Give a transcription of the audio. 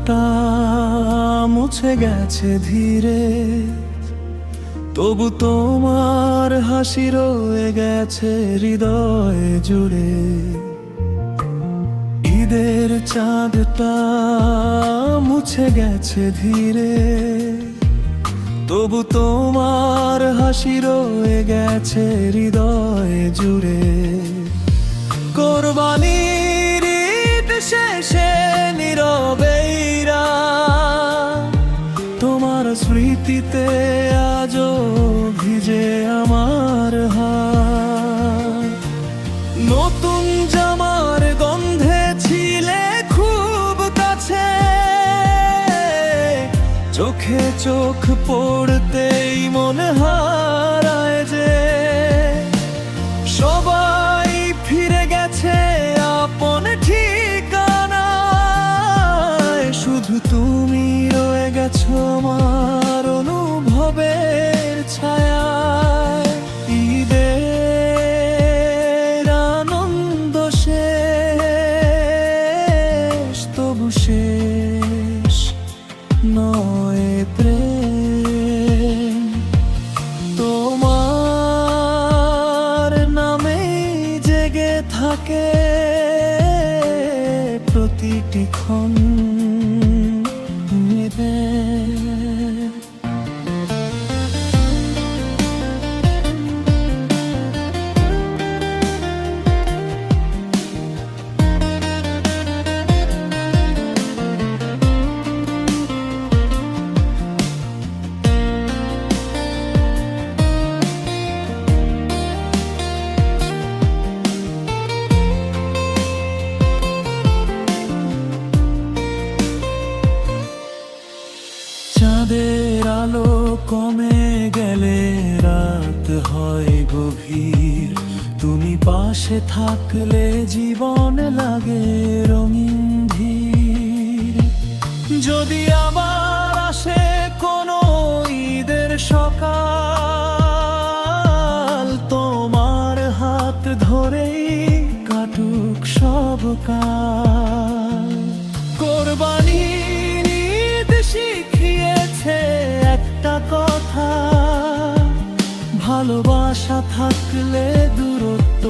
চাঁদটা মুছে গেছে ধীরে, তবু তোমার হাসি রয়ে গেছে হৃদয় জুড়ে। ঈদের চাঁদটা মুছে গেছে ধীরে, তবু তোমার হাসি রয়ে গেছে হৃদয় জুড়ে। কোরবানির ঈদ শেষে নীরবেইরা তোমার স্মৃতিতে আজও ভিজে আমার হাত। নতুন জামার গন্ধে ছিলে খুব কাছে, চোখে চোখ পড়তেই মনে হারায় যে সবাই ফিরে গেছে আপন ঠিকানায়, শুধু তুমি রয়ে গেছো আমার অনুভবের ছায়ায়। ঈদের আনন্দ শেষ, তবু শেষ নয় প্রেম। তোমার নামেই জেগে থাকে প্রতিটি ক্ষণ মেরে। চাঁদের আলো কমে গেলে রাত হয় গভীর, তুমি পাশে থাকলে জীবন লাগে রঙিন ধীর। যদি আবার আসে কোনো ঈদের সকাল, তোমার হাত ধরেই কাটুক সব কাল। কোরবানির ঈদ শিখিয়েছে একটা কথা, ভালোবাসা থাকলে দূরত্ব